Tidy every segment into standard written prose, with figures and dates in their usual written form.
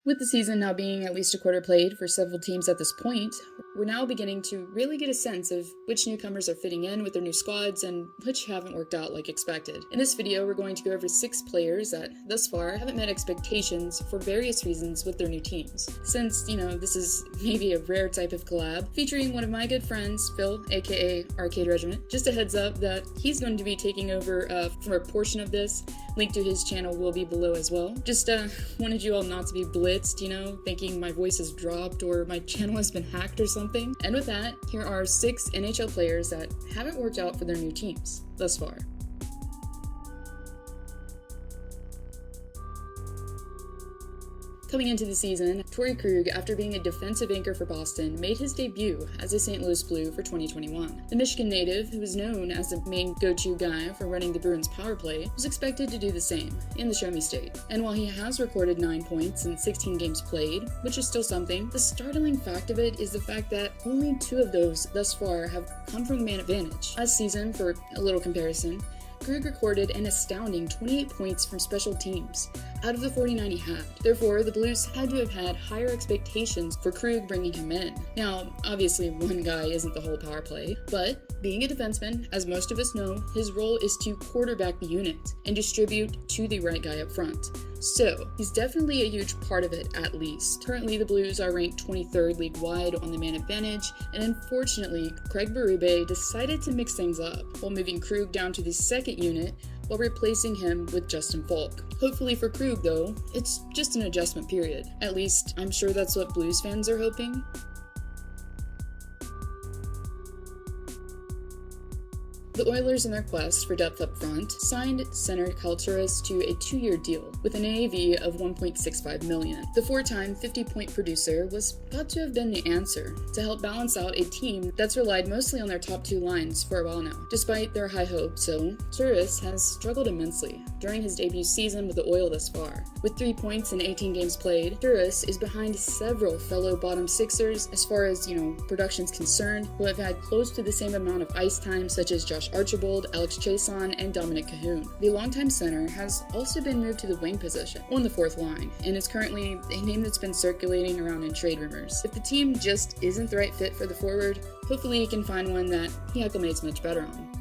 With the season now being at least a quarter played for several teams at this point, we're now beginning to really get a sense of which newcomers are fitting in with their new squads and which haven't worked out like expected. In this video, we're going to go over 6 players that, thus far, haven't met expectations for various reasons with their new teams. Since, this is maybe a rare type of collab, featuring one of my good friends, Phil, aka Arcade Regiment. Just a heads up that he's going to be taking over for a portion of this. Link to his channel will be below as well. Just wanted you all not to be blitzed, thinking my voice has dropped or my channel has been hacked or something. And with that, here are 6 NHL players that haven't worked out for their new teams thus far. Coming into the season, Tori Krug, after being a defensive anchor for Boston, made his debut as a St. Louis Blue for 2021. The Michigan native, who is known as the main go-to guy for running the Bruins power play, was expected to do the same in the Show Me State. And while he has recorded 9 points in 16 games played, which is still something, the startling fact of it is the fact that only 2 of those thus far have come from the man advantage. Last season, for a little comparison, Krug recorded an astounding 28 points from special teams out of the 49 he had. Therefore, the Blues had to have had higher expectations for Krug bringing him in. Now, obviously, one guy isn't the whole power play, but being a defenseman, as most of us know, his role is to quarterback the unit and distribute to the right guy up front. So, he's definitely a huge part of it, at least. Currently, the Blues are ranked 23rd league-wide on the man advantage, and unfortunately, Craig Berube decided to mix things up while moving Krug down to the second unit while replacing him with Justin Falk. Hopefully for Krug, though, it's just an adjustment period. At least, I'm sure that's what Blues fans are hoping. The Oilers, in their quest for depth up front, signed center Kalturis to a 2-year deal with an AAV of $1.65 million. The 4-time 50-point producer was thought to have been the answer to help balance out a team that's relied mostly on their top 2 lines for a while now. Despite their high hopes, though, Turris has struggled immensely during his debut season with the Oil thus far. With 3 points in 18 games played, Turris is behind several fellow bottom sixers as far as, production's concerned, who have had close to the same amount of ice time, such as Josh Archibald, Alex Chason, and Dominic Cahoon. The longtime center has also been moved to the wing position on the 4th line, and is currently a name that's been circulating around in trade rumors. If the team just isn't the right fit for the forward, hopefully he can find one that he acclimates much better on.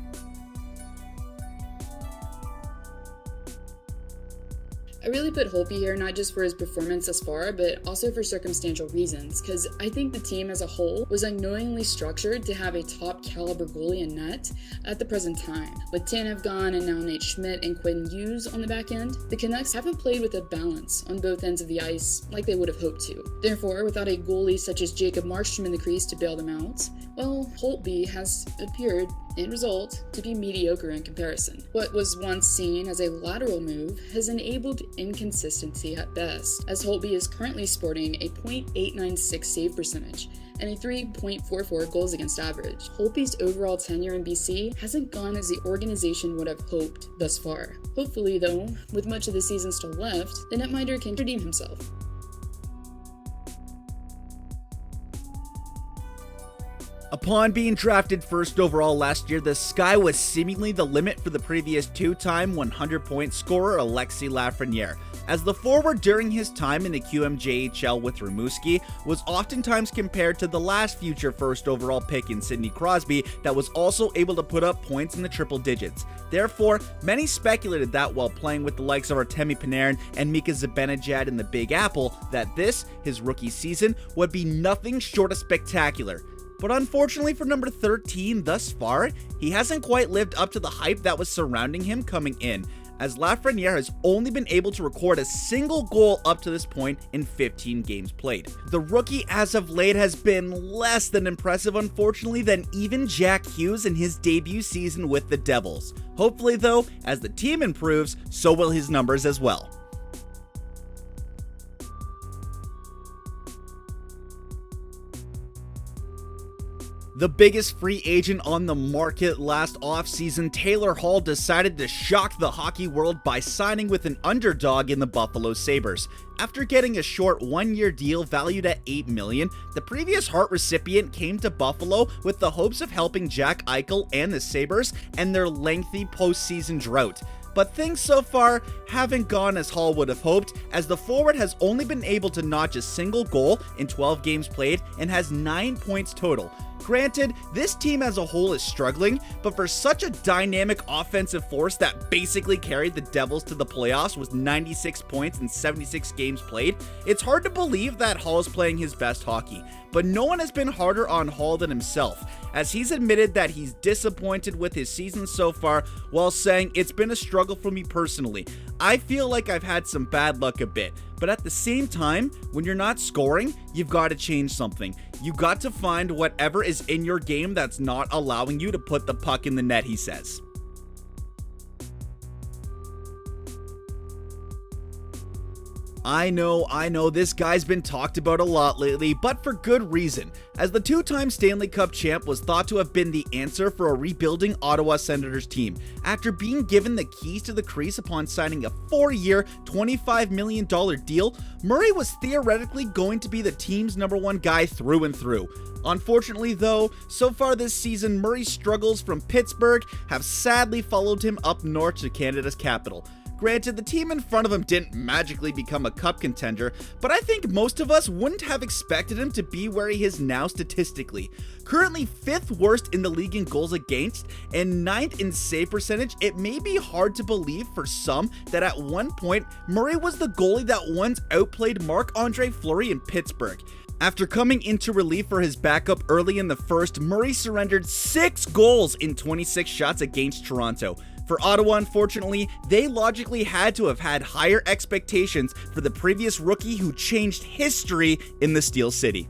I really put Holtby here not just for his performance thus far, but also for circumstantial reasons, because I think the team as a whole was unknowingly structured to have a top caliber goalie in net at the present time. With Tanev gone and now Nate Schmidt and Quinn Hughes on the back end, the Canucks haven't played with a balance on both ends of the ice like they would have hoped to. Therefore, without a goalie such as Jacob Markstrom in the crease to bail them out, well, Holtby has appeared, in result, to be mediocre in comparison. What was once seen as a lateral move has enabled inconsistency at best, as Holtby is currently sporting a .896 save percentage and a 3.44 goals against average. Holtby's overall tenure in BC hasn't gone as the organization would have hoped thus far. Hopefully, though, with much of the season still left, the netminder can redeem himself. Upon being drafted 1st overall last year, the sky was seemingly the limit for the previous 2-time 100-point scorer Alexi Lafreniere, as the forward during his time in the QMJHL with Rimouski was oftentimes compared to the last future 1st overall pick in Sidney Crosby that was also able to put up points in the triple digits. Therefore, many speculated that while playing with the likes of Artemi Panarin and Mika Zibanejad in the Big Apple, that this, his rookie season, would be nothing short of spectacular. But unfortunately for number 13 thus far, he hasn't quite lived up to the hype that was surrounding him coming in, as Lafreniere has only been able to record a single goal up to this point in 15 games played. The rookie as of late has been less than impressive, unfortunately, than even Jack Hughes in his debut season with the Devils. Hopefully though, as the team improves, so will his numbers as well. The biggest free agent on the market last offseason, Taylor Hall decided to shock the hockey world by signing with an underdog in the Buffalo Sabres. After getting a short 1-year deal valued at $8 million, the previous Hart recipient came to Buffalo with the hopes of helping Jack Eichel and the Sabres and their lengthy postseason drought. but things so far haven't gone as Hall would have hoped, as the forward has only been able to notch a single goal in 12 games played and has 9 points total. Granted, this team as a whole is struggling, but for such a dynamic offensive force that basically carried the Devils to the playoffs with 96 points in 76 games played, it's hard to believe that Hall is playing his best hockey. But no one has been harder on Hall than himself, as he's admitted that he's disappointed with his season so far, while saying, "It's been a struggle for me personally. I feel like I've had some bad luck a bit, but at the same time, when you're not scoring, you've got to change something. You got to find whatever is in your game that's not allowing you to put the puck in the net," he says. I know, this guy's been talked about a lot lately, but for good reason, as the two-time Stanley Cup champ was thought to have been the answer for a rebuilding Ottawa Senators team. After being given the keys to the crease upon signing a 4-year, $25 million deal, Murray was theoretically going to be the team's #1 guy through and through. Unfortunately though, so far this season, Murray's struggles from Pittsburgh have sadly followed him up north to Canada's capital. Granted, the team in front of him didn't magically become a cup contender, but I think most of us wouldn't have expected him to be where he is now statistically. Currently 5th worst in the league in goals against and 9th in save percentage, it may be hard to believe for some that at one point, Murray was the goalie that once outplayed Marc-Andre Fleury in Pittsburgh. After coming into relief for his backup early in the first, Murray surrendered 6 goals in 26 shots against Toronto. For Ottawa, unfortunately, they logically had to have had higher expectations for the previous rookie who changed history in the Steel City.